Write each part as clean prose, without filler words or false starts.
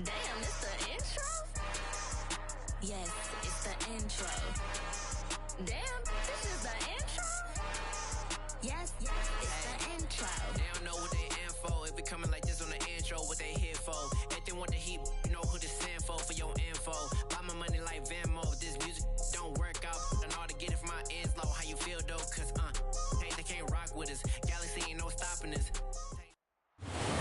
Damn, it's the intro? Yes, it's the intro. Damn, this is the intro? Yes, it's the intro. They don't know what they in for. If it coming like this on the intro, what they here for. If they want the heat, you know who to send for your info. Buy my money like Venmo. If this music don't work out, I know how to get it from my ends low. How you feel though? Cause hey, they can't rock with us. Galaxy ain't no stopping us.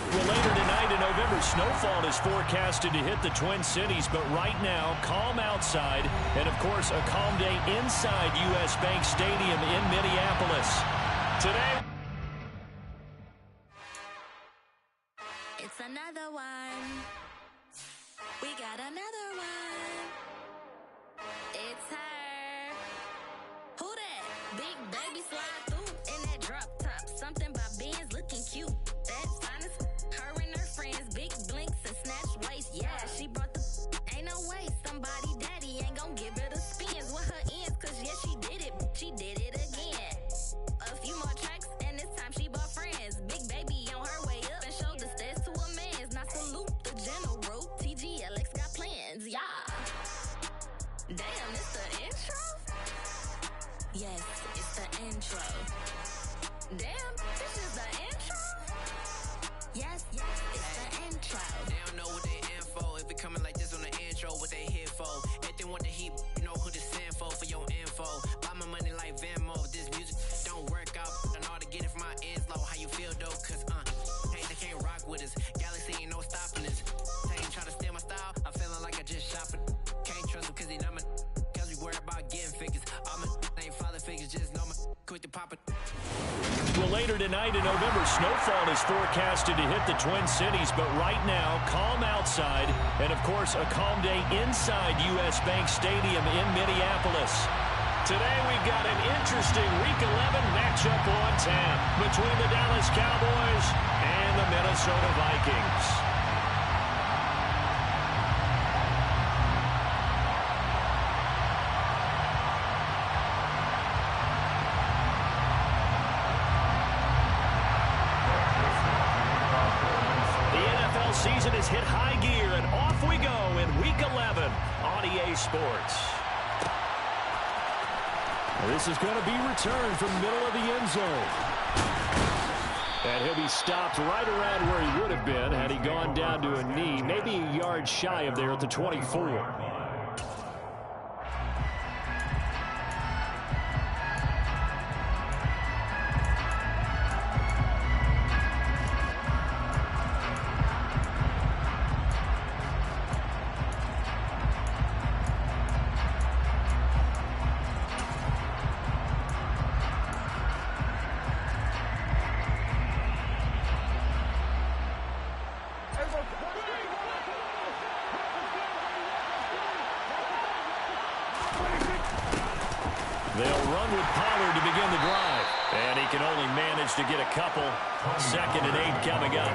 Well, later tonight in November, snowfall is forecasted to hit the Twin Cities, but right now, calm outside, and of course, a calm day inside U.S. Bank Stadium in Minneapolis. Today, it's another one. We got another one. It's her. Who that? Big baby slide through in that drop top. Something by Benz looking cute. That's honest. Her and her friends, big blinks and snatch waist. Yeah, she brought the. Ain't no way somebody daddy ain't gon' give her the spins with her ends. Cause yeah, she did it. She did it again. A few more tracks and this time she bought friends. Big baby on her way up and showed the stairs to a man's. Now salute the general. TGLX got plans, yeah. Damn, it's the intro? Yes, it's the intro. Damn, this is the intro? Yes, it's the intro. They don't know what they in for. If it coming like this on the intro, what they here for. If they want the heat, you know who to send for your info. Buy my money like Venmo. If this music don't work out, I know how to get it from my ends low. How you feel though? Cause hey, they can't rock with us. Galaxy ain't no stopping us. They ain't try to steal my style. I'm feeling like I just shot for. Can't trust them cause they not my. Cause we worry about getting figures. All my ain't father figures, just know my. Quick to pop it. well, later tonight in November, snowfall is forecasted to hit the Twin Cities, but right now, calm outside, and of course, a calm day inside U.S. Bank Stadium in Minneapolis. Today, we've got an interesting Week 11 matchup on tap between the Dallas Cowboys and the Minnesota Vikings. Season has hit high gear, and off we go in Week 11 on EA Sports. This is going to be returned from the middle of the end zone. And he'll be stopped right around where he would have been had he gone down to a knee, maybe a yard shy of there at the 24. They'll run with Pollard to begin the drive. And he can only manage to get a couple. 2nd and 8 coming up.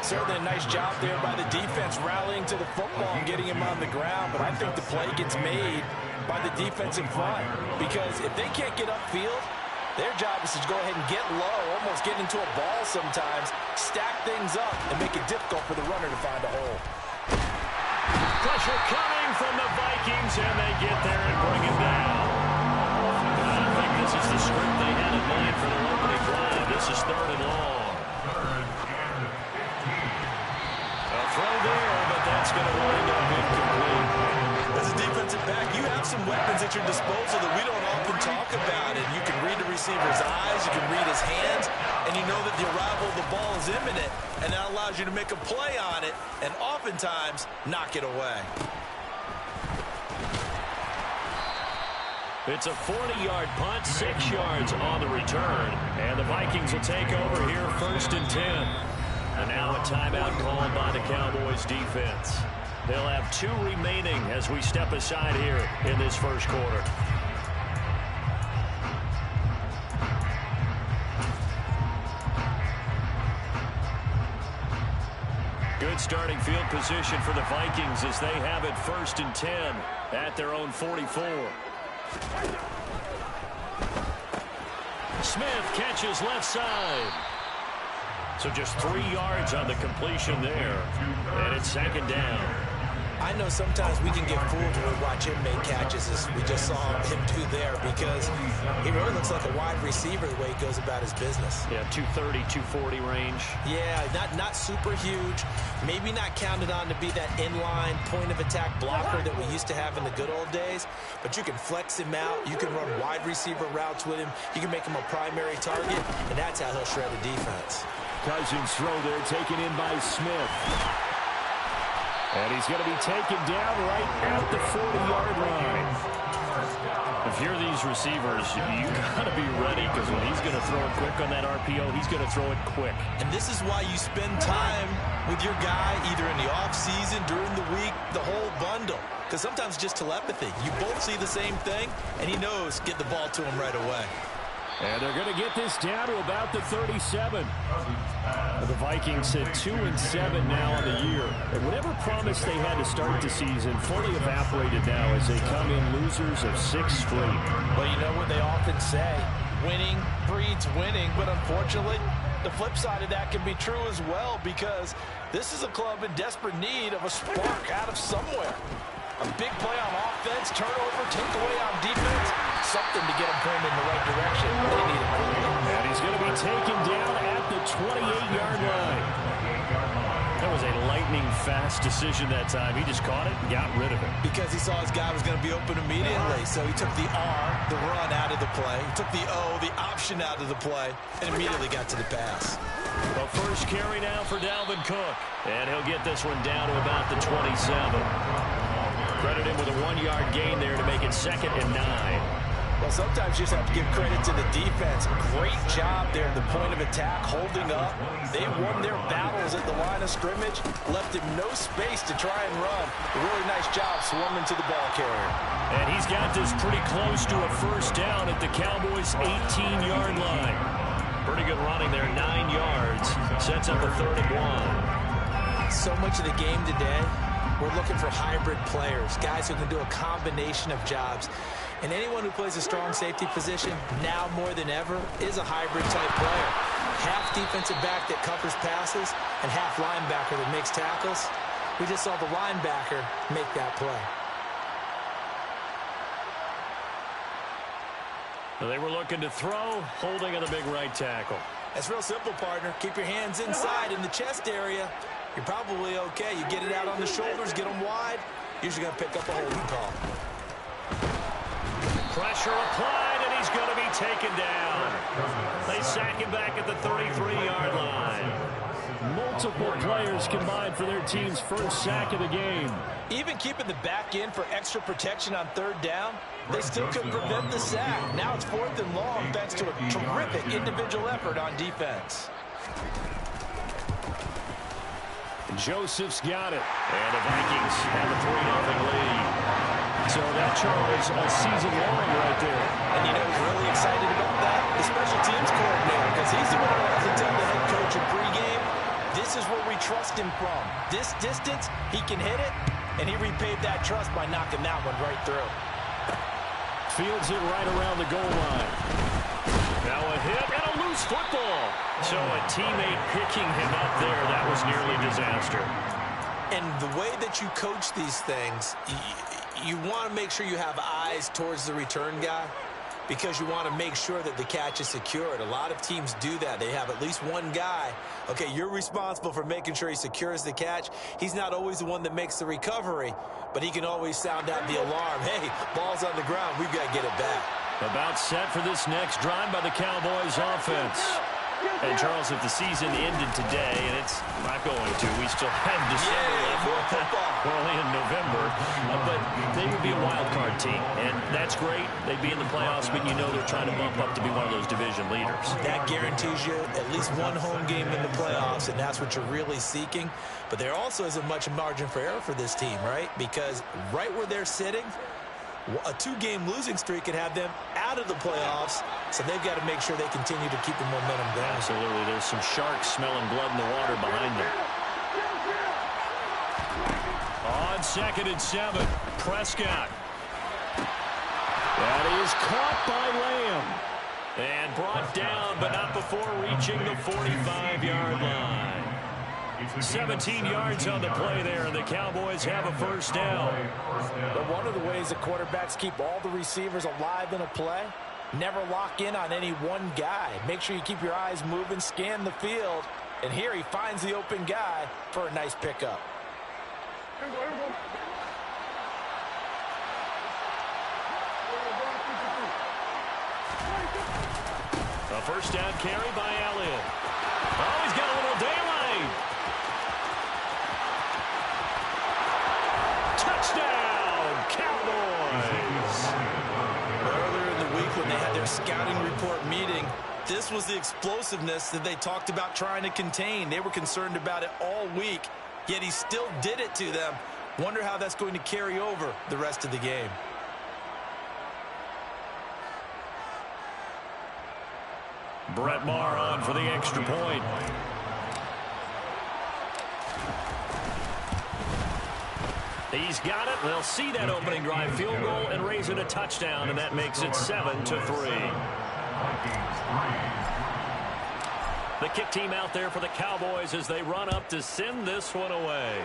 Certainly a nice job there by the defense rallying to the football and getting him on the ground. But I think the play gets made by the defensive front. Because if they can't get upfield, their job is to go ahead and get low, almost get into a ball sometimes, stack things up, and make it difficult for the runner to find a hole. Pressure coming from the Vikings, and they get there and bring it down. I think this is the script they had in mind for their opening drive. This is 3rd and long. A throw there, but that's going to wind up incomplete. As a defensive back, you have some weapons at your disposal that we don't often talk about. And you can read the receiver's eyes, you can read his hands, and you know that the arrival of the ball is imminent, and that allows you to make a play on it and oftentimes knock it away. It's a 40-yard punt, 6 yards on the return, and the Vikings will take over here 1st and 10. And now a timeout called by the Cowboys defense. They'll have 2 remaining as we step aside here in this first quarter. Good starting field position for the Vikings as they have it 1st and 10 at their own 44. Smith catches left side. So just 3 yards on the completion there. And it's second down. I know sometimes we can get fooled when we watch him make catches, as we just saw him do there, because he really looks like a wide receiver the way he goes about his business. Yeah, 230, 240 range. Yeah, not super huge. Maybe not counted on to be that inline point-of-attack blocker that we used to have in the good old days, but you can flex him out. You can run wide receiver routes with him. You can make him a primary target, and that's how he'll shred a defense. Cousins throw there, taken in by Smith. And he's going to be taken down right at the 40-yard line. If you're these receivers, you got to be ready, because when he's going to throw it quick on that RPO, he's going to throw it quick. And this is why you spend time with your guy, either in the offseason, during the week, the whole bundle. Because sometimes just telepathy. You both see the same thing, and he knows get the ball to him right away. And they're going to get this down to about the 37. The Vikings sit 2-7 now on the year. And whatever promise they had to start the season fully evaporated now as they come in losers of 6 straight. Well, you know what they often say, winning breeds winning, but unfortunately, the flip side of that can be true as well, because this is a club in desperate need of a spark out of somewhere. A big play on offense, turnover, takeaway on defense, something to get them pointed in the right direction. They need it. And he's going to be taken down at the 28-yard line. That was a lightning-fast decision that time. He just caught it and got rid of it. Because he saw his guy was going to be open immediately, so he took the R, the run, out of the play. He took the O, the option, out of the play, and immediately got to the pass. The first carry now for Dalvin Cook. And he'll get this one down to about the 27. Credit him with a 1-yard gain there to make it 2nd and 9. Well, sometimes you just have to give credit to the defense. Great job there at the point of attack, holding up. They won their battles at the line of scrimmage, left him no space to try and run. A really nice job swarming to the ball carrier. And he's got this pretty close to a first down at the Cowboys' 18-yard line. Pretty good running there, 9 yards. Sets up a 3rd and 1. So much of the game today, we're looking for hybrid players, guys who can do a combination of jobs. And anyone who plays a strong safety position, now more than ever, is a hybrid-type player. Half defensive back that covers passes and half linebacker that makes tackles. We just saw the linebacker make that play. Well, they were looking to throw, holding on the big right tackle. That's real simple, partner. Keep your hands inside in the chest area. You're probably okay. You get it out on the shoulders, get them wide. Usually going to pick up a holding call. Pressure applied, and he's going to be taken down. They sack him back at the 33-yard line. Multiple players combined for their team's first sack of the game. Even keeping the back in for extra protection on 3rd down, they still couldn't prevent the sack. Now it's 4th and long thanks to a terrific individual effort on defense. Joseph's got it, and the Vikings have a 3-0 lead. So that, Charles, a season long right there. And you know who's really excited about that? The special teams coordinator, because he's the one who has to tell the head coach in pregame, this is where we trust him from. This distance, he can hit it, and he repaid that trust by knocking that one right through. Fields it right around the goal line. Now a hit and a loose football. So a teammate picking him up there, that was nearly disaster. And the way that you coach these things, you want to make sure you have eyes towards the return guy, because you want to make sure that the catch is secured. A lot of teams do that. They have at least one guy. Okay, you're responsible for making sure he secures the catch. He's not always the one that makes the recovery, but he can always sound out the alarm. Hey, ball's on the ground. We've got to get it back. About set for this next drive by the Cowboys offense. And, Charles, if the season ended today, and it's not going to, we still have December left. We're only in November. But they would be a wild card team, and that's great. They'd be in the playoffs, but you know they're trying to bump up to be one of those division leaders. That guarantees you at least one home game in the playoffs, and that's what you're really seeking. But there also isn't much margin for error for this team, right? Because right where they're sitting, a 2-game losing streak could have them out of the playoffs, so they've got to make sure they continue to keep the momentum going. Absolutely. There's some sharks smelling blood in the water behind them. On 2nd and 7, Prescott. That is caught by Lamb. And brought down, but not before reaching the 45-yard line. 17 yards on the play there, and the Cowboys have a first down. But one of the ways the quarterbacks keep all the receivers alive in a play, never lock in on any one guy. Make sure you keep your eyes moving, scan the field, and here he finds the open guy for a nice pickup. A first down carry by Elliott. Oh, he's got a little daylight. Touchdown, Cowboys. Earlier in the week when they had their scouting report meeting, this was the explosiveness that they talked about trying to contain. They were concerned about it all week, yet he still did it to them. Wonder how that's going to carry over the rest of the game. Brett Maher on for the extra point. He's got it. They'll see that opening drive field goal and raise it a touchdown, and that makes it 7-3. The kick team out there for the Cowboys as they run up to send this one away.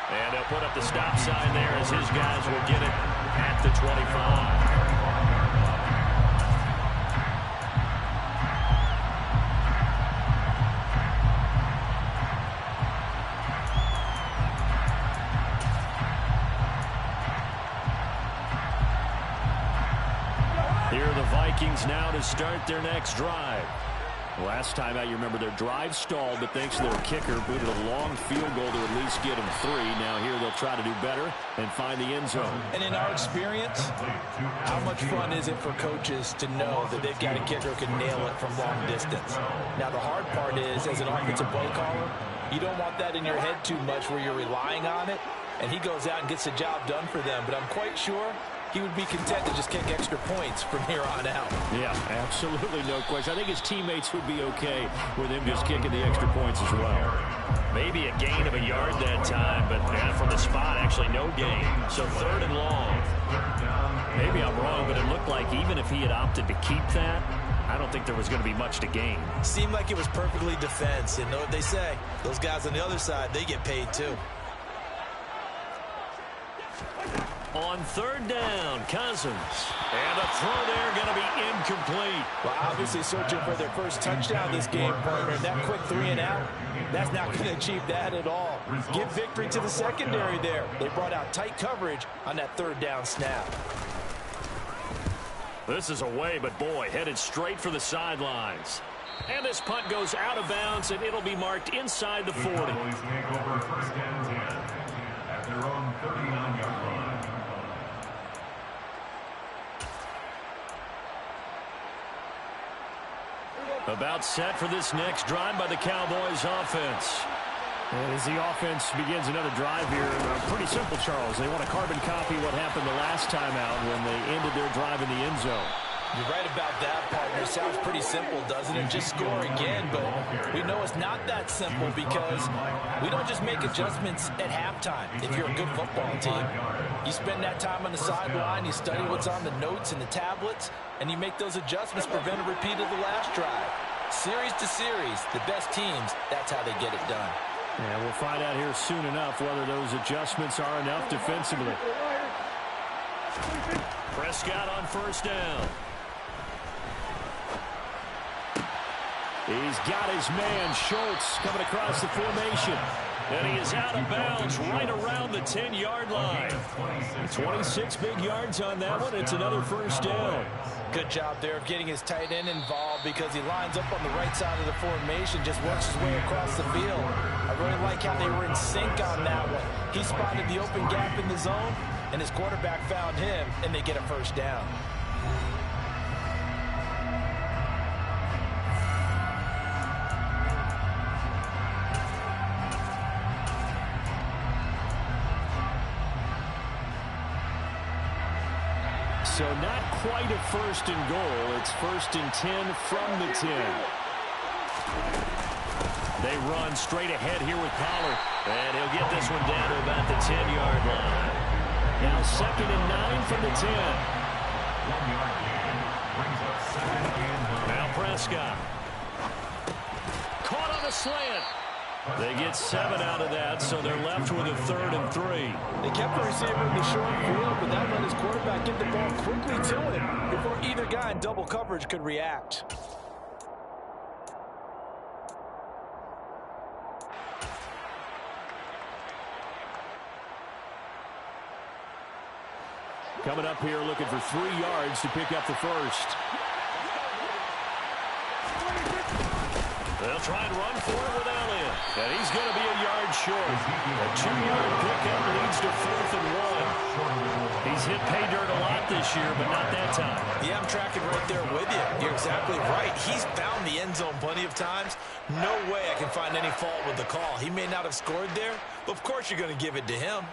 And they'll put up the stop sign there as his guys will get it at the 25. Here are the Vikings now to start their next drive. Last time out, you remember their drive stalled, but thanks to their kicker, booted a long field goal to at least get them 3. Now here they'll try to do better and find the end zone. And in our experience, how much fun is it for coaches to know that they've got a kicker who can nail it from long distance? Now the hard part is, as an offensive play caller, you don't want that in your head too much where you're relying on it, and he goes out and gets the job done for them. But I'm quite sure he would be content to just kick extra points from here on out. Yeah, absolutely no question. I think his teammates would be okay with him just kicking the extra points as well. Maybe a gain of a yard that time, but from the spot, actually no gain. So 3rd and long. Maybe I'm wrong, but it looked like even if he had opted to keep that, I don't think there was going to be much to gain. Seemed like it was perfectly defense. And know what they say? Those guys on the other side, they get paid too. On 3rd down, Cousins. And a throw there going to be incomplete. Well, obviously searching for their first touchdown this game, partner. And that quick 3 and out, that's not going to achieve that at all. Give victory to the secondary there. They brought out tight coverage on that 3rd down snap. This is away, but boy, headed straight for the sidelines. And this punt goes out of bounds, and it'll be marked inside the 40. About set for this next drive by the Cowboys offense. And as the offense begins another drive here, pretty simple, Charles. They want to carbon copy what happened the last time out when they ended their drive in the end zone. You're right about that, partner. Sounds pretty simple, doesn't it? Just score again, but we know it's not that simple because we don't just make adjustments at halftime. If you're a good football team, you spend that time on the sideline, you study what's on the notes and the tablets, and you make those adjustments, prevent a repeat of the last drive. Series to series, the best teams, that's how they get it done. And we'll find out here soon enough whether those adjustments are enough defensively. Prescott on 1st down. He's got his man, Schultz, coming across the formation. And he is out of bounds right around the 10-yard line. 26 big yards on that one. It's another 1st down. Good job there of getting his tight end involved because he lines up on the right side of the formation, just works his way across the field. I really like how they were in sync on that one. He spotted the open gap in the zone, and his quarterback found him, and they get a 1st down. So not quite a 1st and goal. It's 1st and 10 from the 10. They run straight ahead here with Pollard. And he'll get this one down to about the 10-yard line. Now 2nd and 9 from the 10. Now Prescott. Caught on a slant. They get 7 out of that, so they're left with a 3rd and 3. They kept the receiver in the short field, but that led his quarterback get the ball quickly to him before either guy in double coverage could react. Coming up here looking for 3 yards to pick up the first. They'll try and run for it with Elliott. And he's going to be a yard short. A 2-yard pickup leads to 4th and 1. He's hit pay dirt a lot this year, but not that time. Yeah, I'm tracking right there with you. You're exactly right. He's found the end zone plenty of times. No way I can find any fault with the call. He may not have scored there, but of course you're going to give it to him.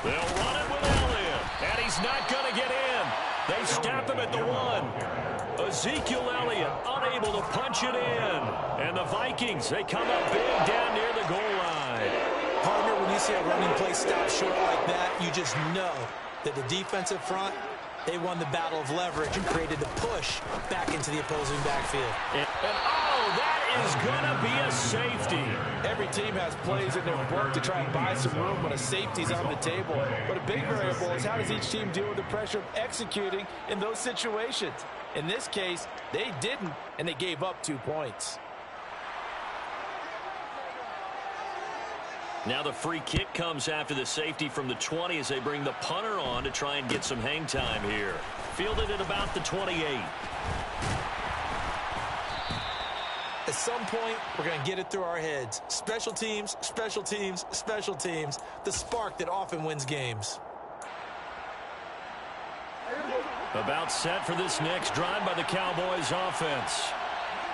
They'll run it with Elliott, and he's not going to get in. They stop him at the 1. Ezekiel Elliott unable to punch it in. And the Vikings, they come up big down near the goal line. Partner, when you see a running play stop short like that, you just know that the defensive front, they won the battle of leverage and created the push back into the opposing backfield. And oh, that is going to be a safety. Every team has plays in their book to try and buy some room when a safety's on the table. But a big variable is how does each team deal with the pressure of executing in those situations. In this case, they didn't, and they gave up 2 points. Now the free kick comes after the safety from the 20 as they bring the punter on to try and get some hang time here. Fielded at about the 28. At some point, we're going to get it through our heads. Special teams, special teams, special teams. The spark that often wins games. About set for this next drive by the Cowboys offense.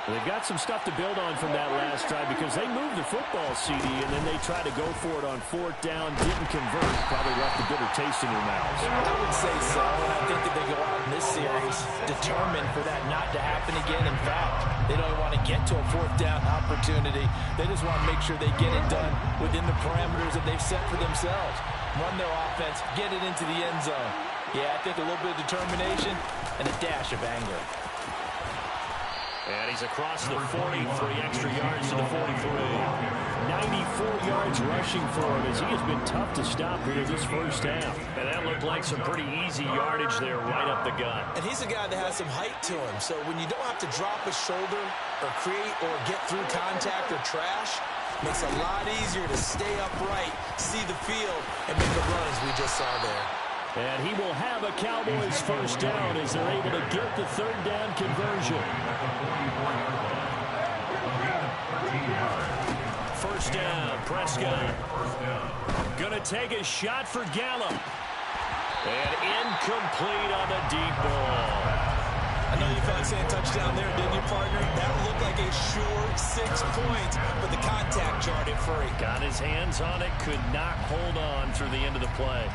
They've got some stuff to build on from that last drive because they moved the football, CD, and then they tried to go for it on 4th down, didn't convert, probably left a bitter taste in their mouths. I would say so, and I think that they go out in this series determined for that not to happen again. In fact, they don't even want to get to a 4th down opportunity. They just want to make sure they get it done within the parameters that they've set for themselves. Run their offense, get it into the end zone. Yeah, I think a little bit of determination and a dash of anger. And he's across the 40, 3 extra yards to the 43. 94 yards rushing for him as he has been tough to stop here this first half. And that looked like some pretty easy yardage there right up the gut. And he's a guy that has some height to him, so when you don't have to drop a shoulder or create or get through contact or trash, it makes it a lot easier to stay upright, see the field, and make a run as we just saw there. And he will have a Cowboys first down as they're able to get the 3rd down conversion. First down, Prescott. Gonna take a shot for Gallup. And incomplete on the deep ball. I know you felt like saying touchdown there, didn't you, partner? That looked like a short 6 points, but the contact jarred it free. Got his hands on it, could not hold on through the end of the play.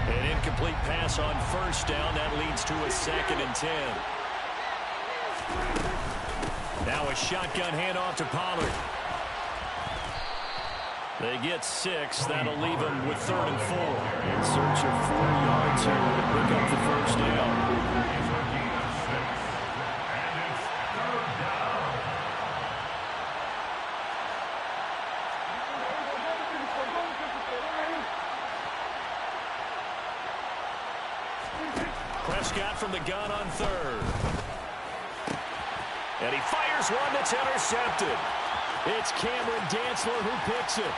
An incomplete pass on first down. That leads to a 2nd and 10. Now a shotgun handoff to Pollard. They get 6. That'll leave them with 3rd and 4. In search of 4 yards here to pick up the first down. Prescott from the gun on 3rd. And he fires one that's intercepted. It's Cameron Dantzler who picks it.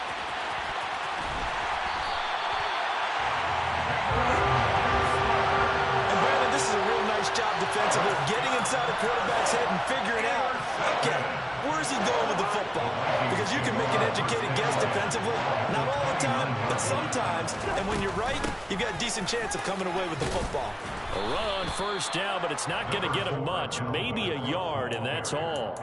And Brandon, this is a real nice job defensively, getting inside the quarterback's head and figuring out, okay, Where's he going with the football? Because you can make an educated guess defensively. Not all the time, but sometimes. And when you're right, you've got a decent chance of coming away with the football. A run on first down, but it's not going to get him much. Maybe a yard, and that's all.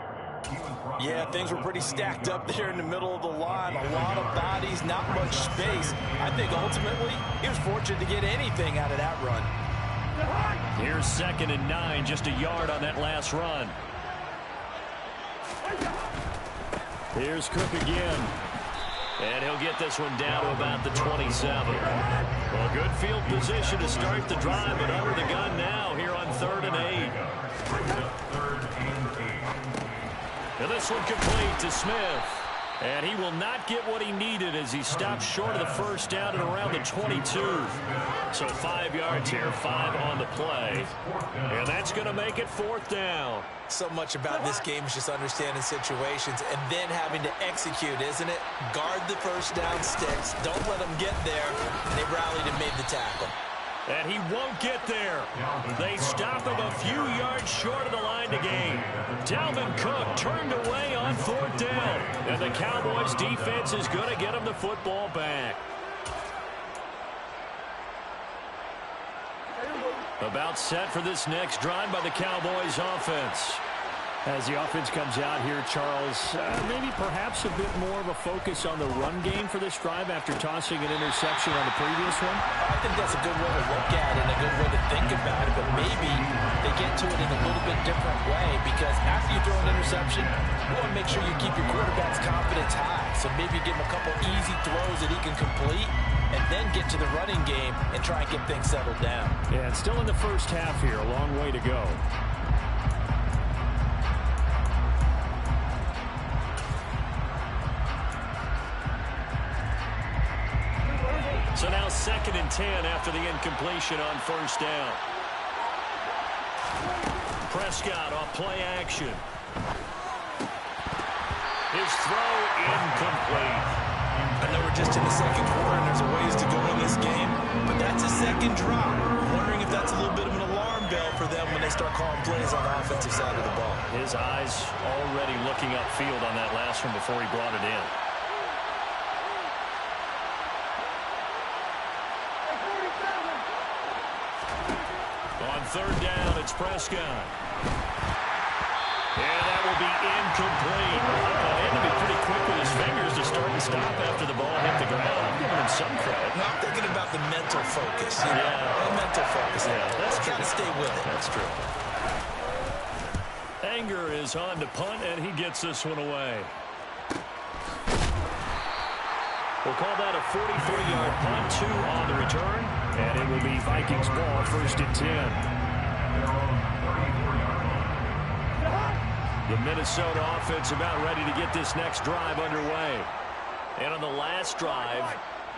Yeah, things were pretty stacked up there in the middle of the line. A lot of bodies, not much space. I think ultimately he was fortunate to get anything out of that run. Here's 2nd and 9, just a yard on that last run. Here's Cook again. And he'll get this one down to about the 27. Well, good field position to start the drive, but under the gun now here on 3rd and 8. And this one complete to Smith. And he will not get what he needed as he stopped short of the first down at around the 22. So 5 yards here, 5 on the play. And that's going to make it 4th down. So much about this game is just understanding situations and then having to execute, isn't it? Guard the first down sticks. Don't let them get there. And they rallied and made the tackle. And he won't get there. They stop him a few yards short of the line to gain. Dalvin Cook turned away on 4th down. And the Cowboys defense is going to get him the football back. About set for this next drive by the Cowboys offense. As the offense comes out here, Charles, maybe perhaps a bit more of a focus on the run game for this drive after tossing an interception on the previous one? I think that's a good way to look at it and a good way to think about it, but maybe they get to it in a little bit different way because after you throw an interception, you want to make sure you keep your quarterback's confidence high. So maybe give him a couple easy throws that he can complete and then get to the running game and try and get things settled down. Yeah, and still in the first half here, a long way to go. So now 2nd and 10 after the incompletion on first down. Prescott off play action. His throw incomplete. I know we're just in the second quarter and there's a ways to go in this game, but that's a second drop. I'm wondering if that's a little bit of an alarm bell for them when they start calling plays on the offensive side of the ball. His eyes already looking upfield on that last one before he brought it in. On 3rd down, it's Prescott. And that will be incomplete. He had to be pretty quick with his fingers to start and stop after the ball hit the ground. I'm giving him some credit. No, I'm thinking about the mental focus. You know? The mental focus. Yeah, that's true. Got to stay with it. That's true. Anger is on to punt, and he gets this one away. We'll call that a 43-yard punt, 2 on the return, and it will be Vikings ball, 1st and 10. The Minnesota offense about ready to get this next drive underway. And on the last drive,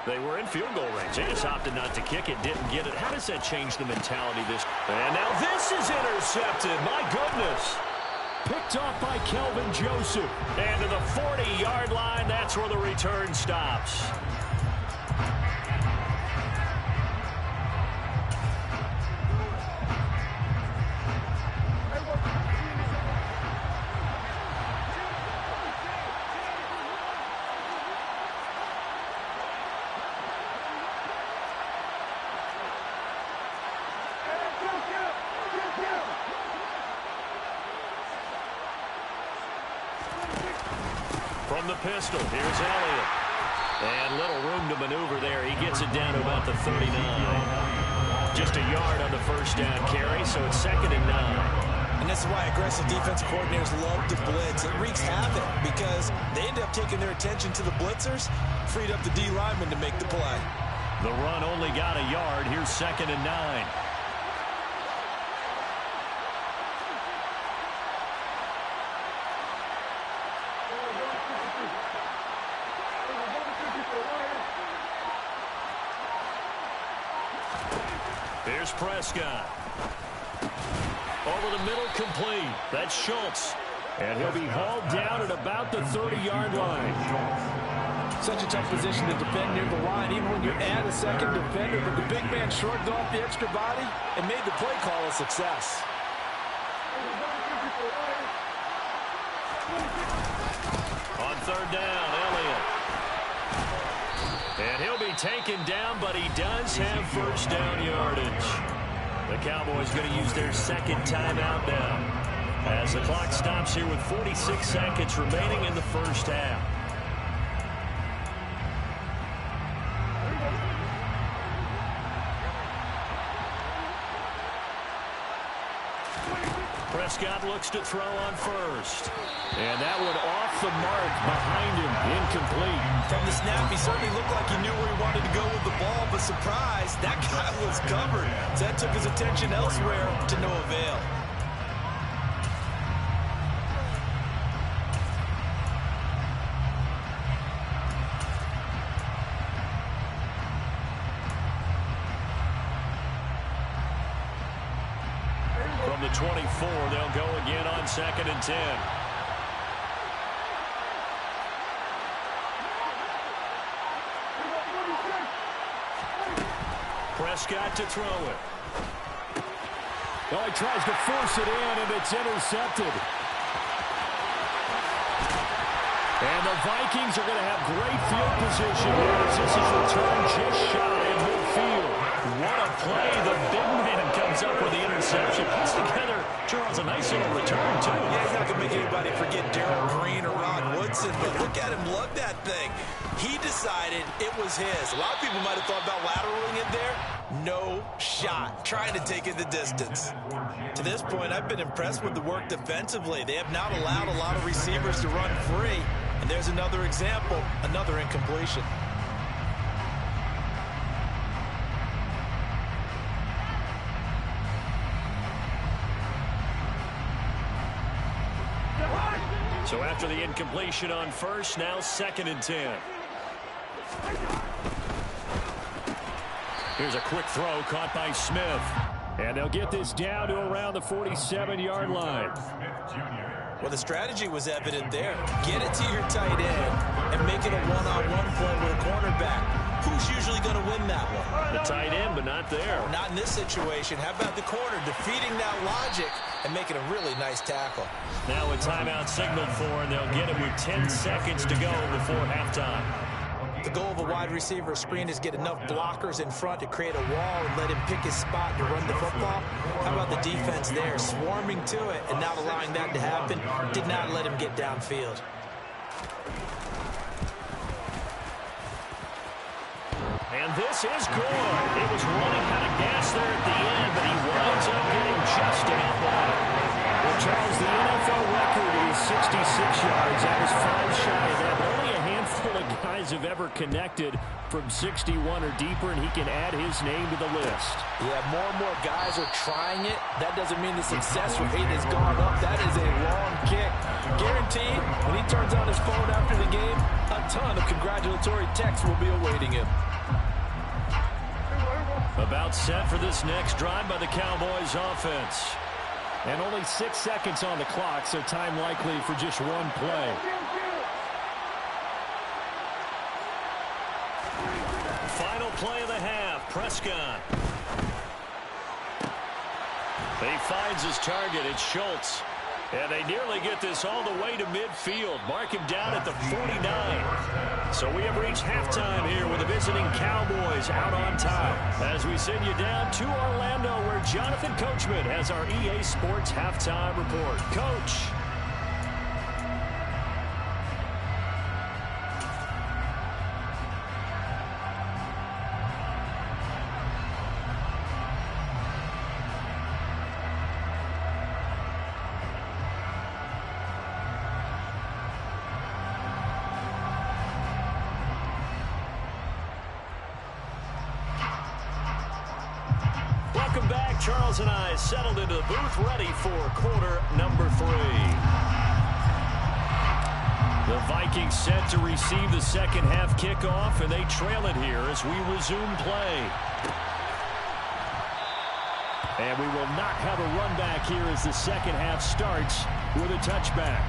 they were in field goal range. They just opted not to kick it, didn't get it. How does that change the mentality this? And now this is intercepted. My goodness. Picked off by Kelvin Joseph. And to the 40-yard line, that's where the return stops. From the pistol, here's Elliott. And little room to maneuver there. He gets it down to about the 39. Just a yard on the first down carry, so it's 2nd and 9. And this is why aggressive defensive coordinators love to blitz. It wreaks havoc because they end up taking their attention to the blitzers, freed up the D lineman to make the play. The run only got a yard. Here's 2nd and 9. Here's Prescott. Over the middle, complete. That's Schultz. And he'll be hauled down at about the 30-yard line. Such a tough position to defend near the line, even when you add a second defender. But the big man shrugged off the extra body and made the play call a success. be taken down, but he does have first down yardage. The Cowboys going to use their second timeout now, as the clock stops here with 46 seconds remaining in the first half. Prescott looks to throw on first. And that one off the mark behind him, incomplete. From the snap, he certainly looked like he knew where he wanted to go with the ball, but surprise, that guy was covered. So that took his attention elsewhere to no avail. From the 24, they'll go again on 2nd and 10. Prescott to throw it. Oh, he tries to force it in, and it's intercepted. And the Vikings are going to have great field position here as this is returned just shy of midfield. What a play. The big man comes up with the interception. Puts together, Charles, a nice little return, too. Yeah, he's not going to make anybody forget Darrell Green or Ron Woodson, but look at him lug that thing. He decided it was his. A lot of people might have thought about lateraling it there. No shot. Trying to take it the distance. To this point, I've been impressed with the work defensively. They have not allowed a lot of receivers to run free. And there's another example, another incompletion. So after the incompletion on first, now 2nd and 10. Here's a quick throw caught by Smith. And they'll get this down to around the 47-yard line. Well, the strategy was evident there. Get it to your tight end and make it a one-on-one play with a cornerback. Who's usually going to win that one? The tight end, but not there. Not in this situation. How about the corner defeating that logic and making a really nice tackle? Now a timeout signaled for, and they'll get it with 10 seconds to go before halftime. The goal of a wide receiver screen is get enough blockers in front to create a wall and let him pick his spot to run the football. How about the defense there, swarming to it and not allowing that to happen? Did not let him get downfield. And this is good. It was running out of gas there at the end, but he winds up getting just enough on it. Well, Charles, the NFL record is 66 yards. That was 5 shy of that, but only a handful of guys have ever connected from 61 or deeper, and he can add his name to the list. Yeah, more and more guys are trying it. That doesn't mean the success rate has gone up. That is a long kick. Guaranteed, when he turns on his phone after the game, a ton of congratulatory texts will be awaiting him. About set for this next drive by the Cowboys offense. And only 6 seconds on the clock, so time likely for just one play. Final play of the half, Prescott. He finds his target, it's Schultz. And they nearly get this all the way to midfield. Mark him down at the 49. So we have reached halftime here with the visiting Cowboys out on top. As we send you down to Orlando, where Jonathan Coachman has our EA Sports halftime report. Coach. Welcome back. Charles and I settled into the booth ready for quarter number 3. The Vikings set to receive the second half kickoff, and they trail it here as we resume play. And we will not have a run back here as the second half starts with a touchback.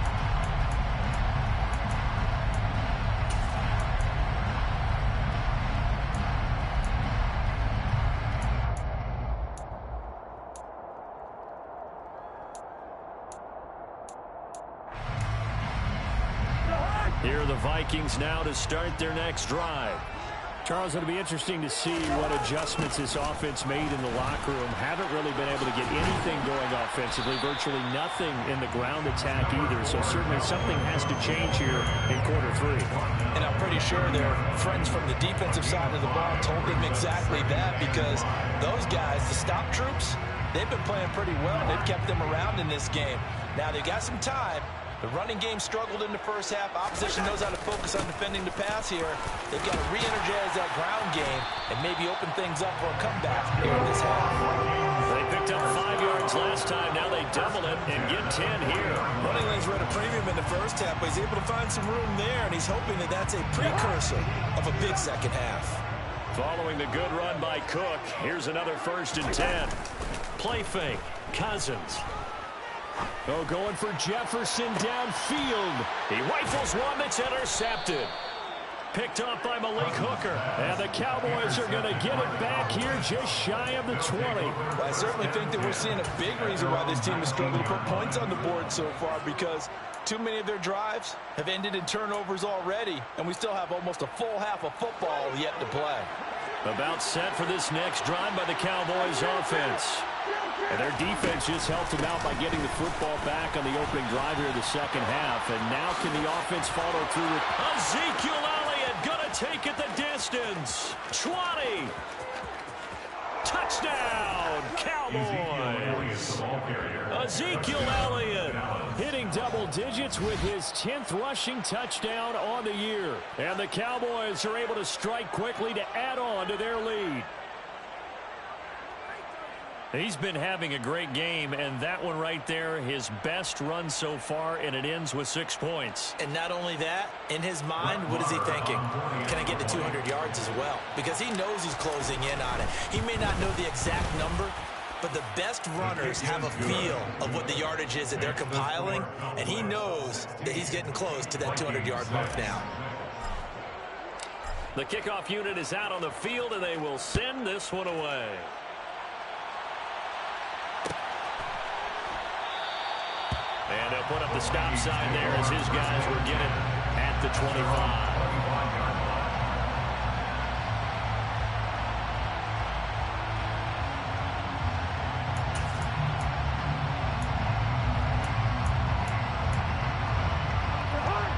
Here are the Vikings now to start their next drive. Charles, it'll be interesting to see what adjustments this offense made in the locker room. Haven't really been able to get anything going offensively, virtually nothing in the ground attack either. So certainly something has to change here in quarter 3. And I'm pretty sure their friends from the defensive side of the ball told them exactly that, because those guys, the stop troops, they've been playing pretty well. They've kept them around in this game. Now they've got some time. The running game struggled in the first half. Opposition knows how to focus on defending the pass here. They've got to re-energize that ground game and maybe open things up for a comeback here in this half. They picked up 5 yards last time. Now they double it and get 10 here. Running lanes were at a premium in the first half, but he's able to find some room there, and he's hoping that that's a precursor of a big second half. Following the good run by Cook, here's another 1st and 10. Play fake. Cousins. Oh, going for Jefferson downfield. He rifles one that's intercepted. Picked up by Malik Hooker. And the Cowboys are going to get it back here just shy of the 20. Well, I certainly think that we're seeing a big reason why this team has struggled to put points on the board so far, because too many of their drives have ended in turnovers already, and we still have almost a full half of football yet to play. About set for this next drive by the Cowboys offense. And their defense just helped them out by getting the football back on the opening drive here in the second half. And now can the offense follow through with Ezekiel Elliott going to take it the distance. 20. Touchdown, Cowboys. Ezekiel Elliott hitting double digits with his 10th rushing touchdown on the year. And the Cowboys are able to strike quickly to add on to their lead. He's been having a great game, and that one right there, his best run so far, and it ends with 6 points. And not only that, in his mind, what is he thinking? Can I get to 200 yards as well? Because he knows he's closing in on it. He may not know the exact number, but the best runners have a feel of what the yardage is that they're compiling, and he knows that he's getting close to that 200-yard mark now. The kickoff unit is out on the field, and they will send this one away. And they'll put up the stop sign there as his guys will get it at the 25.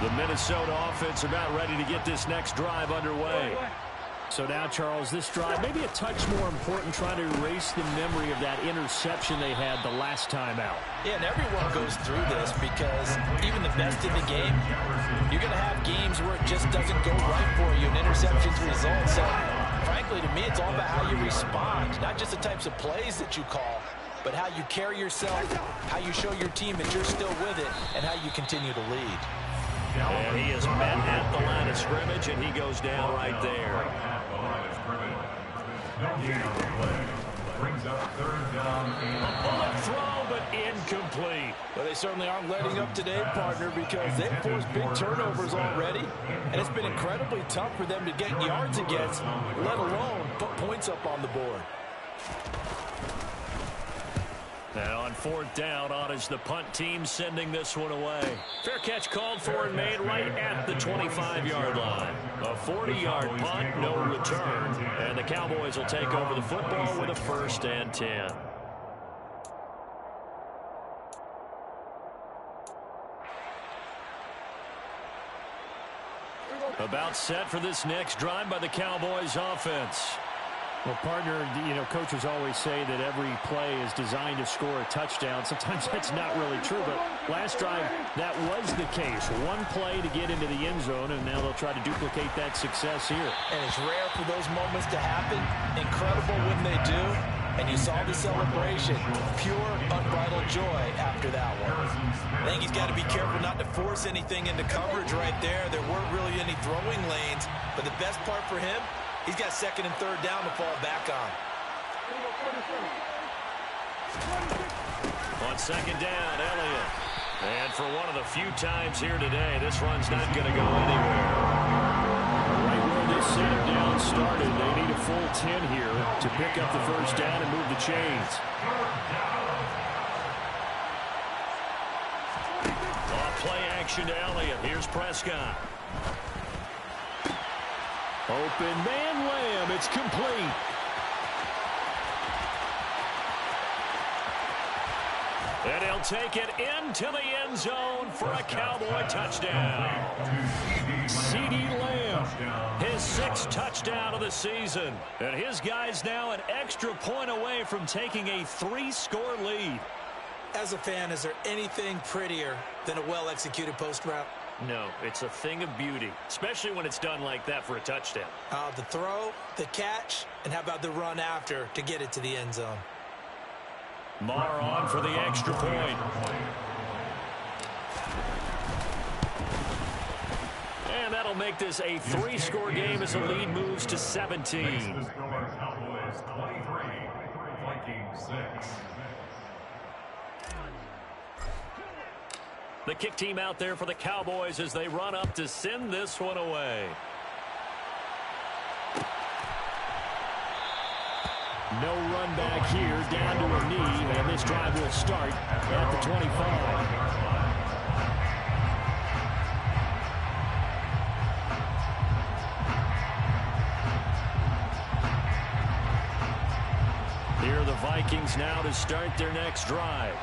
The Minnesota offense about ready to get this next drive underway. So now, Charles, this drive maybe a touch more important, trying to erase the memory of that interception they had the last time out. Yeah, and everyone goes through this, because even the best in the game, you're going to have games where it just doesn't go right for you, and interceptions result. So, frankly, to me, it's all about how you respond, not just the types of plays that you call, but how you carry yourself, how you show your team that you're still with it, and how you continue to lead. And he is met at the line of scrimmage, and he goes down right there. A bullet throw, but incomplete. Well, they certainly aren't letting up today, partner, because they've forced big turnovers already, and it's been incredibly tough for them to get yards against, let alone put points up on the board. Now on 4th down, on is the punt team sending this one away. Fair catch called for and made right at the 25-yard line. A 40-yard punt, no return. And the Cowboys will take over the football with a 1st and 10. About set for this next drive by the Cowboys offense. Well, partner, coaches always say that every play is designed to score a touchdown. Sometimes that's not really true, but last drive, that was the case. One play to get into the end zone, and now they'll try to duplicate that success here. And it's rare for those moments to happen. Incredible when they do. And you saw the celebration. Pure, unbridled joy after that one. I think he's got to be careful not to force anything into coverage right there. There weren't really any throwing lanes, but the best part for him, he's got 2nd and 3rd down to fall back on. On 2nd down, Elliott. And for one of the few times here today, this run's not going to go anywhere. Right where this set of down started, they need a full 10 here to pick up the 1st down and move the chains. Play action to Elliott. Here's Prescott. Open man Lamb. It's complete. And he'll take it into the end zone for a Cowboy touchdown. CeeDee Lamb, his 6th touchdown of the season. And his guy's now an extra point away from taking a 3-score lead. As a fan, is there anything prettier than a well-executed post route? No, it's a thing of beauty, especially when it's done like that for a touchdown. The throw, the catch, and how about the run after to get it to the end zone? Marr on for the extra point. And that'll make this a 3-score game as the lead moves to 17. The kick team out there for the Cowboys as they run up to send this one away. No run back here, down to a knee, and this drive will start at the 25. Here are the Vikings now to start their next drive.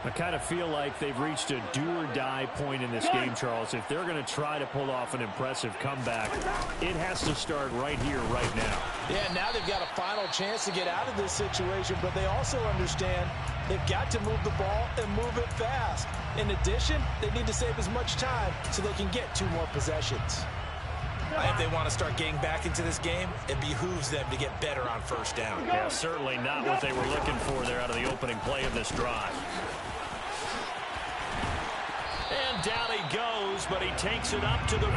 I kind of feel like they've reached a do-or-die point in this game, Charles. If they're going to try to pull off an impressive comeback, it has to start right here, right now. Yeah, now they've got a final chance to get out of this situation, but they also understand they've got to move the ball and move it fast. In addition, they need to save as much time so they can get 2 more possessions. If they want to start getting back into this game, it behooves them to get better on first down. Yeah, certainly not what they were looking for there out of the opening play of this drive. And down he goes, but he takes it up to the 40.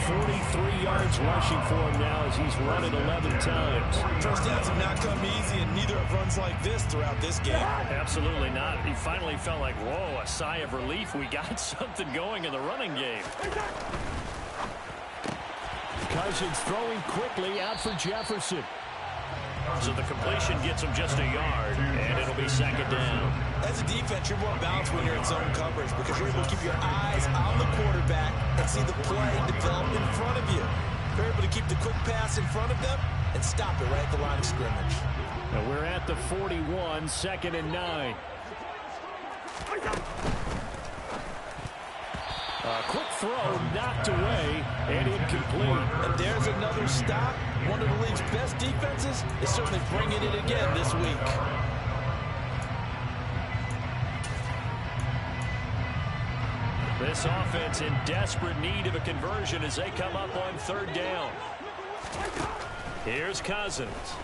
43 yards rushing for him now as he's run it 11 times. First downs have not come easy, and neither have runs like this throughout this game. Absolutely not. He finally felt like, whoa, a sigh of relief. We got something going in the running game. Cousins throwing quickly out for Jefferson. So the completion gets him just a yard, and it'll be 2nd down. As a defense, you're more balanced when you're in zone coverage because you're able to keep your eyes on the quarterback and see the play develop in front of you. You're able to keep the quick pass in front of them and stop it right at the line of scrimmage. And we're at the 41, 2nd and 9. A quick throw knocked away and incomplete. And there's another stop. One of the league's best defenses is certainly bringing it again this week. This offense in desperate need of a conversion as they come up on 3rd down. Here's Cousins.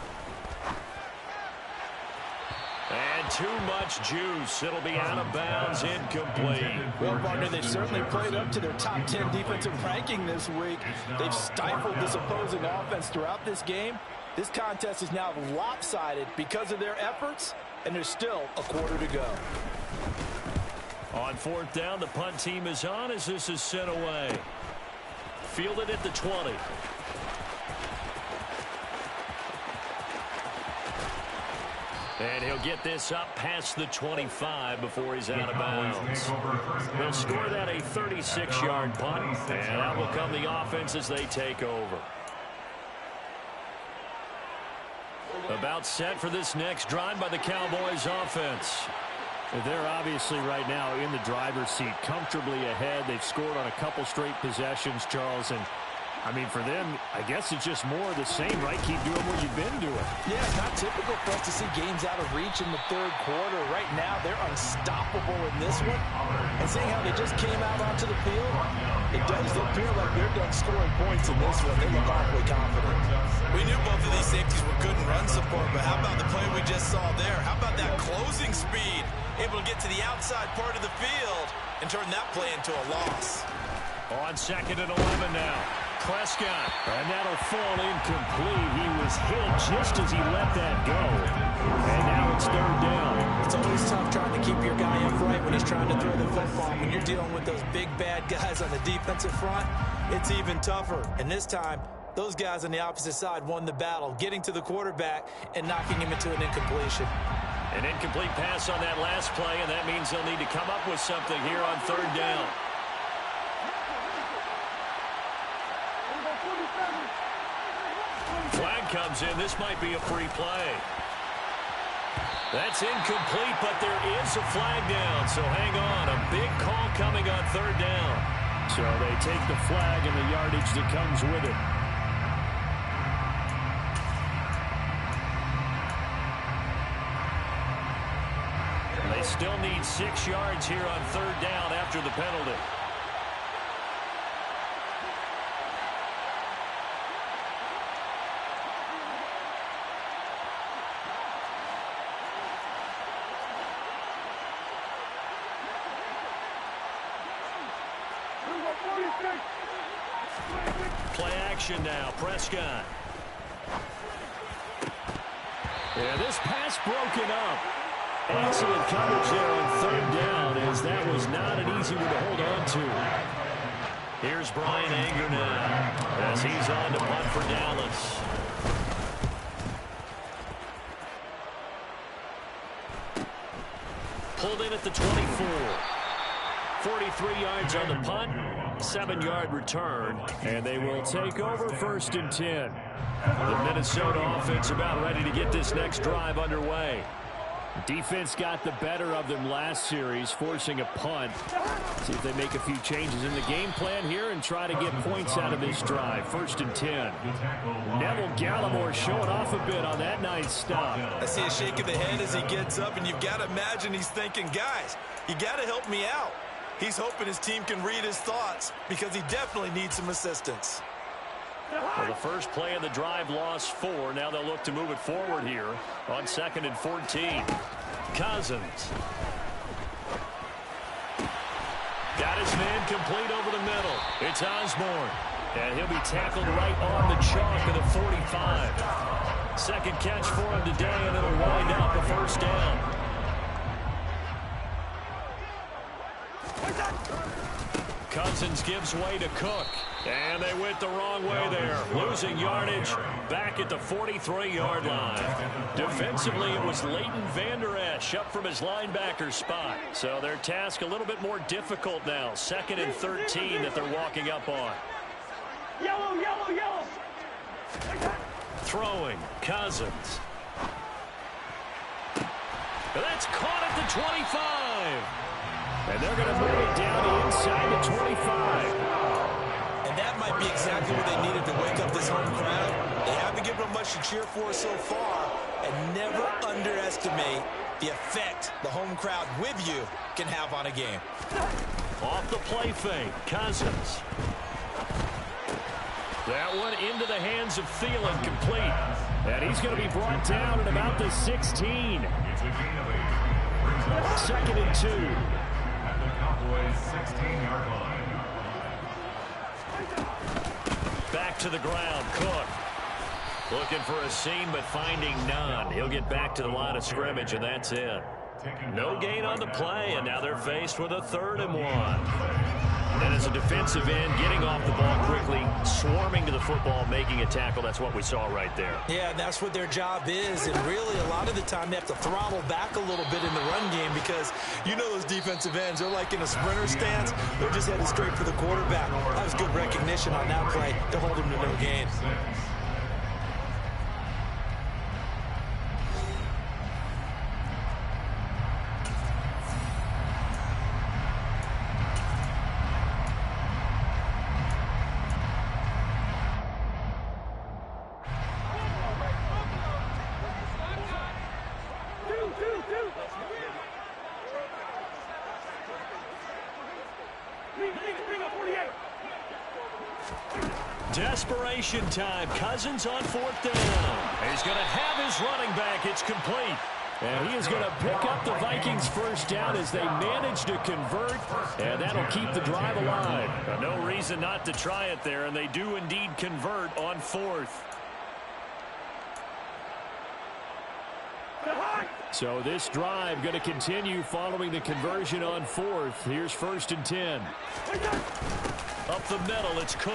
And too much juice. It'll be out of bounds, incomplete. Well, partner, they've certainly played up to their top 10 defensive ranking this week. They've stifled this opposing offense throughout this game. This contest is now lopsided because of their efforts, and there's still a quarter to go. On 4th down, the punt team is on as this is sent away. Fielded at the 20. And he'll get this up past the 25 before he's out of bounds. They'll score that a 36-yard punt, and that will come the offense as they take over. About set for this next drive by the Cowboys offense. They're obviously right now in the driver's seat, comfortably ahead. They've scored on a couple straight possessions, Charles, and I mean, for them, I guess it's just more of the same, right? Keep doing what you've been doing. Yeah, it's not typical for us to see games out of reach in the 3rd quarter. Right now, they're unstoppable in this one. And seeing how they just came out onto the field, it does appear like they're done scoring points in this one. They look awfully confident. We knew both of these safeties were good in run support, but how about the play we just saw there? How about that closing speed? Able to get to the outside part of the field and turn that play into a loss. On 2nd and 11 now. Prescott, and that'll fall incomplete. He was hit just as he let that go. And now it's 3rd down. It's always tough trying to keep your guy upright when he's trying to throw the football. When you're dealing with those big, bad guys on the defensive front, it's even tougher. And this time, those guys on the opposite side won the battle, getting to the quarterback and knocking him into an incompletion. An incomplete pass on that last play, and that means they'll need to come up with something here on 3rd down. Flag comes in. This might be a free play. That's incomplete, but there is a flag down. So hang on. A big call coming on third down. So they take the flag and the yardage that comes with it. They still need 6 yards here on third down after the penalty. Play action now. Prescott. Yeah, this pass broken up. Excellent coverage there on third down, as that was not an easy one to hold on to. Here's Brian Anger now as he's on to punt for Dallas. Pulled in at the 24. 43 yards on the punt, 7-yard return, and they will take over 1st and 10. The Minnesota offense about ready to get this next drive underway. Defense got the better of them last series, forcing a punt. See if they make a few changes in the game plan here and try to get points out of this drive. 1st and 10. Neville Gallimore showing off a bit on that nice stop. I see a shake of the head as he gets up, and you've got to imagine he's thinking, guys, you got to help me out. He's hoping his team can read his thoughts because he definitely needs some assistance. Well, the first play of the drive lost 4. Now they'll look to move it forward here on 2nd and 14. Cousins. Got his man complete over the middle. It's Osborne. And he'll be tackled right on the chalk of the 45. Second catch for him today, and it'll wind up a 1st down. Cousins gives way to Cook. And they went the wrong way there. Losing yardage back at the 43-yard line. Defensively, it was Leighton Vander Esch up from his linebacker spot. So their task a little bit more difficult now. 2nd and 13 that they're walking up on. Yellow, yellow, yellow. Throwing, Cousins. That's caught at the 25. And they're going to bring it down to inside the 25. And that might be exactly what they needed to wake up this home crowd. They haven't given them much to cheer for so far. And never underestimate the effect the home crowd with you can have on a game. Off the play fake, Cousins. That one into the hands of Thielen, complete. And he's going to be brought down at about the 16. 2nd and 2. At the Cowboys' 16-yard line. Back to the ground, Cook. Looking for a seam, but finding none. He'll get back to the line of scrimmage, and that's it. No gain on the play, and now they're faced with a 3rd and 1. And as a defensive end, getting off the ball quickly, swarming to the football, making a tackle. That's what we saw right there. Yeah, and that's what their job is. And really, a lot of the time, they have to throttle back a little bit in the run game because you know those defensive ends, they're like in a sprinter stance. They're just headed straight for the quarterback. That was good recognition on that play to hold him to no gain. Desperation time. Cousins on 4th down. He's going to have his running back. It's complete. And he is going to pick up the Vikings' 1st down as they manage to convert, and that'll keep the drive alive. No reason not to try it there, and they do indeed convert on 4th. So this drive going to continue following the conversion on 4th. Here's 1st and 10. Up the middle, it's Cook.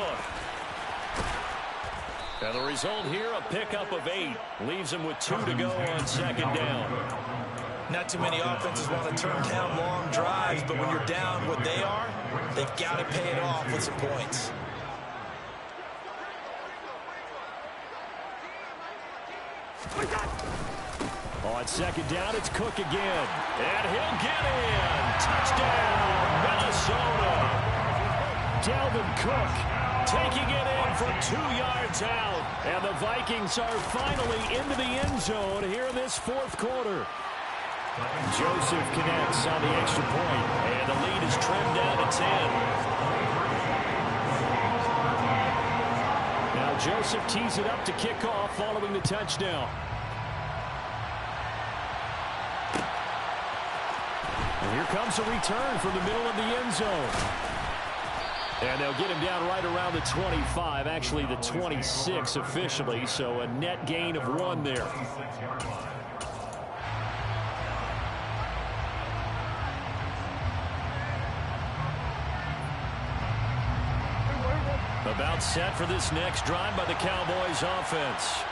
And the result here, a pickup of 8. Leaves him with 2 to go on 2nd down. Not too many offenses want to turn down long drives, but when you're down what they are, they've got to pay it off with some points. On second down, it's Cook again. And he'll get in. Touchdown, Minnesota. Dalvin Cook taking it in from 2 yards out. And the Vikings are finally into the end zone here in this fourth quarter. Joseph connects on the extra point, and the lead is trimmed down to 10. Now Joseph tees it up to kick off following the touchdown. And here comes a return from the middle of the end zone. And they'll get him down right around the 25, actually the 26 officially, so a net gain of 1 there. About set for this next drive by the Cowboys offense.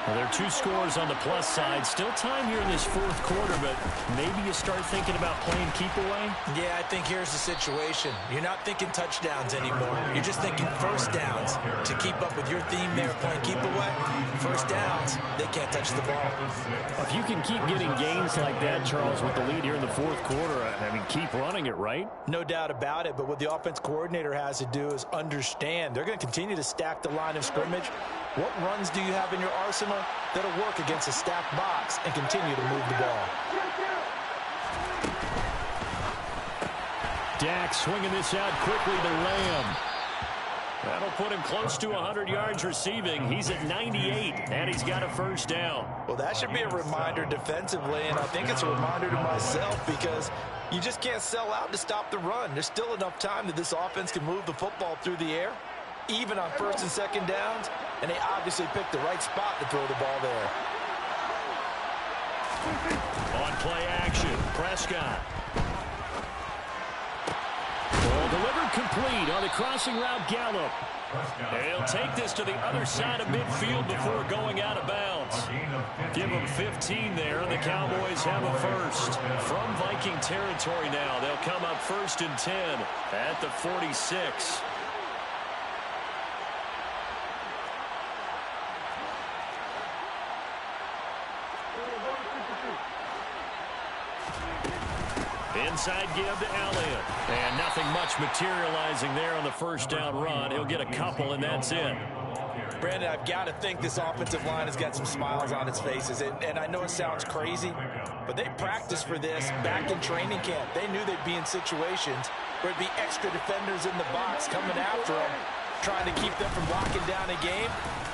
Well, there are 2 scores on the plus side. Still time here in this fourth quarter, but maybe you start thinking about playing keep away? Yeah, I think here's the situation. You're not thinking touchdowns anymore. You're just thinking first downs. To keep up with your theme there, playing keep away, first downs, they can't touch the ball. If you can keep getting gains like that, Charles, with the lead here in the fourth quarter, I mean, keep running it, right? No doubt about it, but what the offense coordinator has to do is understand. They're going to continue to stack the line of scrimmage. What runs do you have in your arsenal that'll work against a stacked box and continue to move the ball? Dak swinging this out quickly to Lamb. That'll put him close to 100 yards receiving. He's at 98, and he's got a first down. Well, that should be a reminder defensively, and I think it's a reminder to myself because you just can't sell out to stop the run. There's still enough time that this offense can move the football through the air, even on first and second downs, and they obviously picked the right spot to throw the ball there. On play action, Prescott. Ball delivered complete on the crossing route, Gallup. He'll take this to the other side of midfield before going out of bounds. Give them 15 there, and the Cowboys have a first. From Viking territory now, they'll come up 1st and 10 at the 46. Inside give to Elliott. And nothing much materializing there on the first down run. He'll get a couple, and that's it. Brandon, I've got to think this offensive line has got some smiles on its faces. And I know it sounds crazy, but they practiced for this back in training camp. They knew they'd be in situations where it'd be extra defenders in the box coming after them, trying to keep them from locking down a game.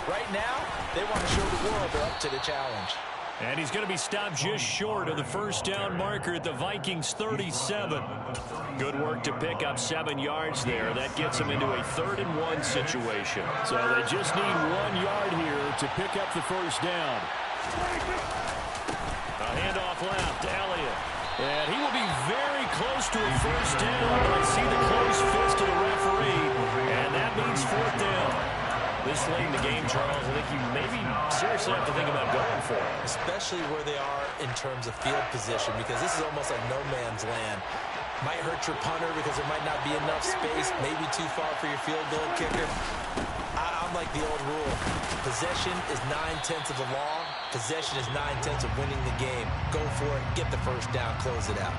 Right now, they want to show the world they're up to the challenge. And he's going to be stopped just short of the first down marker at the Vikings 37. Good work to pick up 7 yards there. That gets them into a 3rd and 1 situation. So they just need 1 yard here to pick up the first down. A handoff left to Elliott. And he will be very close to a first down. But I see the close fist of the referee. And that means 4th down. This late in the game, Charles, I think you maybe seriously have to think about going for it. Especially where they are in terms of field position, because this is almost like no man's land. Might hurt your punter because there might not be enough space, maybe too far for your field goal kicker. I'm like the old rule. Possession is 9/10 of the law. Possession is 9/10 of winning the game. Go for it, get the first down, close it out.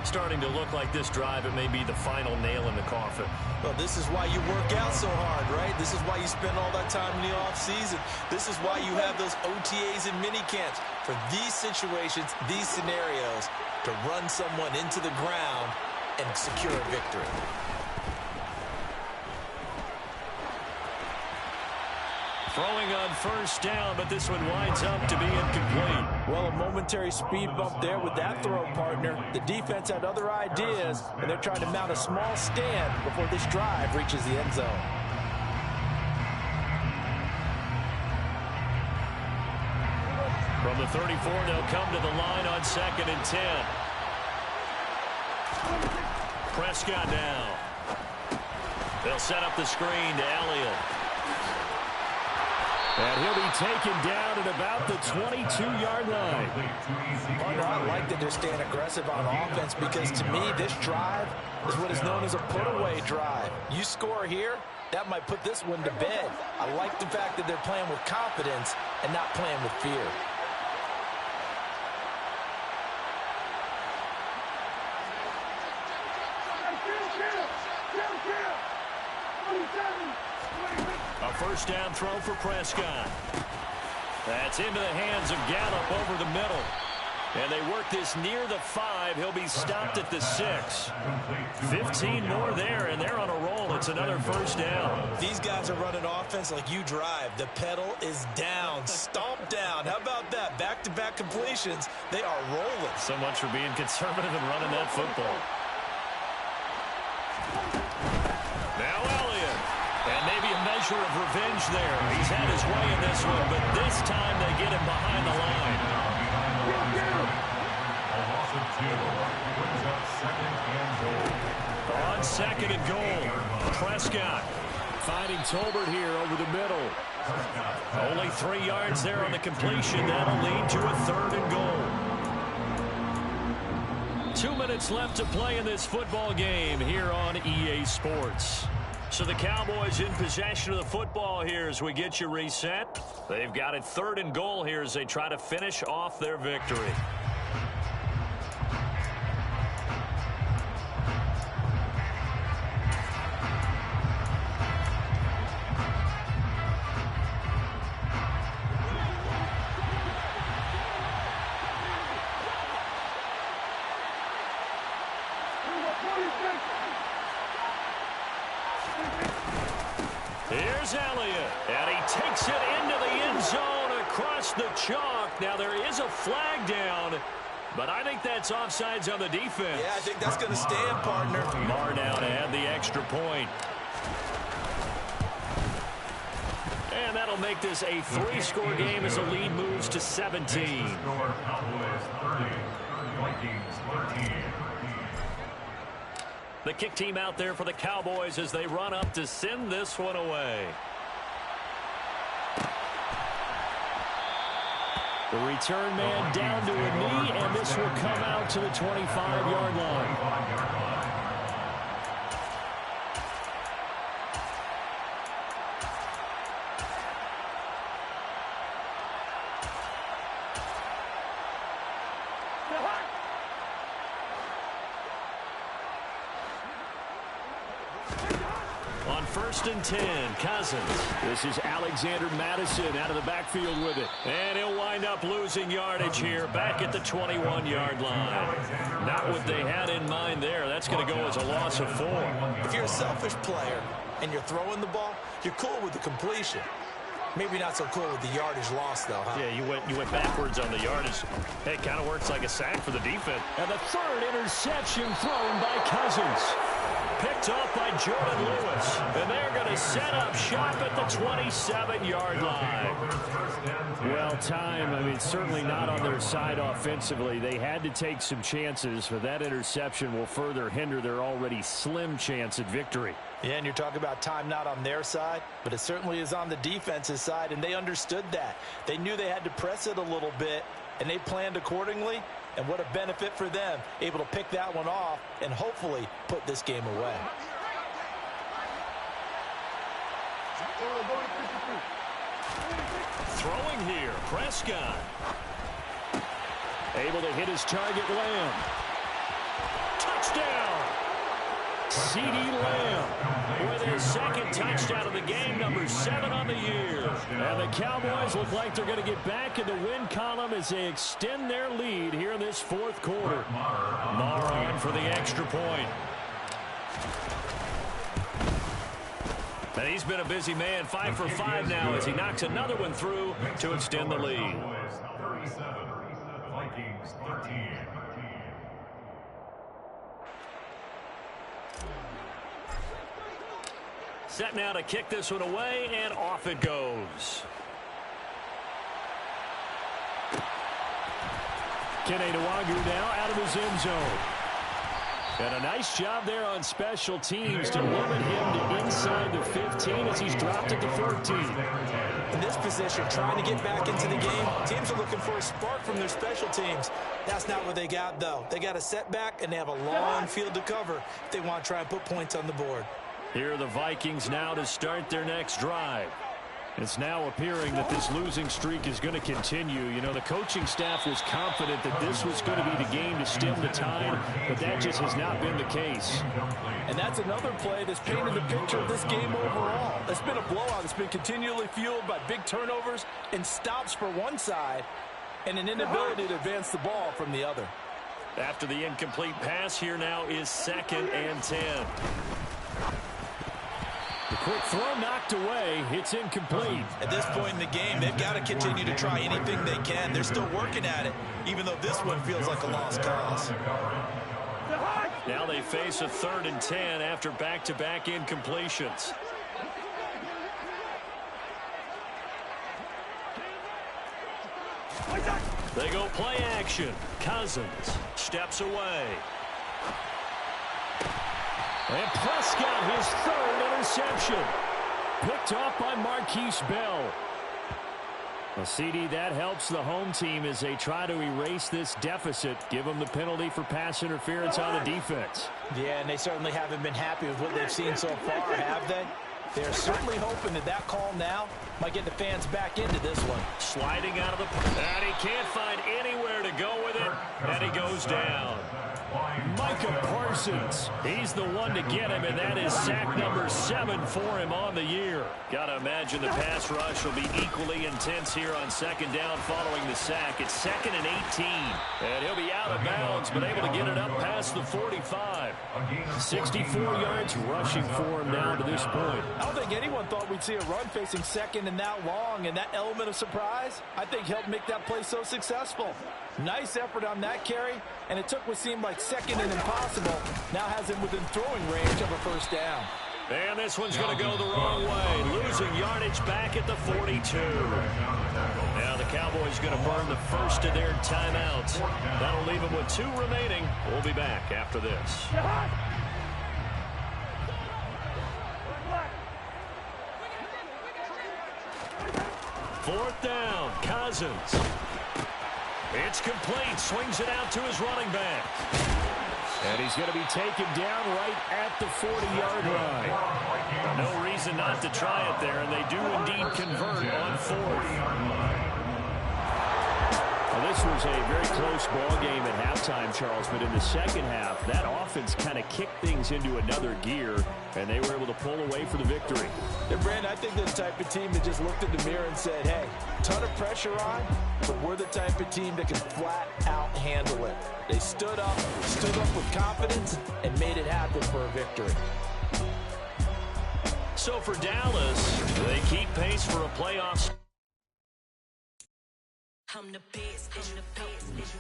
Starting to look like this drive, it may be the final nail in the coffin. Well, this is why you work out so hard, right? This is why you spend all that time in the offseason. This is why you have those OTAs and mini camps. For these situations, these scenarios, to run someone into the ground and secure a victory. Throwing on first down, but this one winds up to be incomplete. Well, a momentary speed bump there with that throw, partner. The defense had other ideas, and they're trying to mount a small stand before this drive reaches the end zone. From the 34, they'll come to the line on 2nd and 10. Prescott now. They'll set up the screen to Elliott. And he'll be taken down at about the 22-yard line. Partner, I like that they're staying aggressive on offense because, to me, this drive is what is known as a put-away drive. You score here, that might put this one to bed. I like the fact that they're playing with confidence and not playing with fear. A first down throw for Prescott. That's into the hands of Gallup over the middle. And they work this near the 5. He'll be stopped at the 6. 15 more there, and they're on a roll. It's another first down. These guys are running offense like you drive. The pedal is down, stomped down. How about that? Back-to-back completions. They are rolling. So much for being conservative and running that football. Now Elliott. And maybe a measure of revenge there. He's had his way in this one, but this time they get him behind the line. On second and goal, Prescott finding Tolbert here over the middle. Only 3 yards there on the completion. That'll lead to a 3rd and goal. 2 minutes left to play in this football game here on EA Sports. So the Cowboys in possession of the football here as we get you reset. They've got it 3rd and goal here as they try to finish off their victory. Here's Elliott, and he takes it into the end zone across the chalk. Now there is a flag down, but I think that's offsides on the defense. Yeah, I think that's going to stand, partner. Marr now to add the extra point. And that'll make this a 3-score game as the lead moves to 17. Cowboys 30, Vikings 13. The kick team out there for the Cowboys as they run up to send this one away. The return man down to a knee, and this will come out to the 25-yard line. On 1st and 10, Cousins. This is Alexander Madison out of the backfield with it. And he'll wind up losing yardage here back at the 21-yard line. Not what they had in mind there. That's going to go as a loss of 4. If you're a selfish player and you're throwing the ball, you're cool with the completion. Maybe not so cool with the yardage loss, though, huh? Yeah, you went backwards on the yardage. Hey, it kind of works like a sack for the defense. And the 3rd interception thrown by Cousins. Picked off by Jordan Lewis. And they're going to set up shop at the 27-yard line. Well, time, certainly not on their side offensively. They had to take some chances, but that interception will further hinder their already slim chance at victory. Yeah, and you're talking about time not on their side, but it certainly is on the defense's side, and they understood that. They knew they had to press it a little bit, and they planned accordingly. And what a benefit for them, able to pick that one off and hopefully put this game away. Throwing here, Prescott. Able to hit his target, Lamb. Touchdown! C.D. Lamb with his 2nd touchdown of the game, number 7 on the year. And the Cowboys look like they're going to get back in the win column as they extend their lead here in this 4th quarter. Marr on for the extra point. And he's been a busy man, 5 for 5 now as he knocks another one through to extend the lead. 37, Vikings 13. Set now to kick this one away, and off it goes. Kene Nwagu now out of his end zone. And a nice job there on special teams to limit him to inside the 15 as he's dropped it to 14. In this position, trying to get back into the game, teams are looking for a spark from their special teams. That's not what they got, though. They got a setback, and they have a long field to cover if they want to try and put points on the board. Here are the Vikings now to start their next drive. It's now appearing that this losing streak is going to continue. You know, the coaching staff was confident that this was going to be the game to stem the tide, but that just has not been the case. And that's another play that's painted the picture of this game overall. It's been a blowout. It's been continually fueled by big turnovers and stops for one side and an inability to advance the ball from the other. After the incomplete pass, here now is 2nd and 10. The quick throw knocked away. It's incomplete. At this point in the game, they've got to continue to try anything they can. They're still working at it, even though this one feels like a lost cause. Now they face a 3rd and 10 after back-to-back incompletions. They go play action. Cousins steps away. And Prescott, his 3rd interception. Picked off by Marquise Bell. A CD that helps the home team as they try to erase this deficit. Give them the penalty for pass interference on the defense. Yeah, and they certainly haven't been happy with what they've seen so far, have they? They're certainly hoping that that call now might get the fans back into this one. Sliding out of the... And he can't find anywhere to go with it. And he goes down. Micah Parsons. He's the one to get him, and that is sack number 7 for him on the year. Got to imagine the pass rush will be equally intense here on 2nd down following the sack. It's 2nd and 18. And he'll be out of bounds, but able to get it up past the 45. 64 yards rushing for him down to this point. I don't think anyone thought we'd see a run facing 2nd and that long, and that element of surprise, I think, helped make that play so successful. Nice effort on that carry, and it took what seemed like 2nd and impossible. Now has him within throwing range of a 1st down. And this one's going to go the wrong way. Losing yardage back at the 42. Now the Cowboys going to burn the first of their timeouts. That'll leave them with 2 remaining. We'll be back after this. 4th down, Cousins. It's complete. Swings it out to his running back. And he's going to be taken down right at the 40-yard line. No reason not to try it there, and they do indeed convert on 4th. Well, this was a very close ball game at halftime, Charles, but in the second half, that offense kind of kicked things into another gear, and they were able to pull away for the victory. Yeah, Brandon, I think they're the type of team that just looked in the mirror and said, hey, ton of pressure on, but we're the type of team that can flat out handle it. They stood up with confidence, and made it happen for a victory. So for Dallas, they keep pace for a playoff. I'm the best, I'm the best,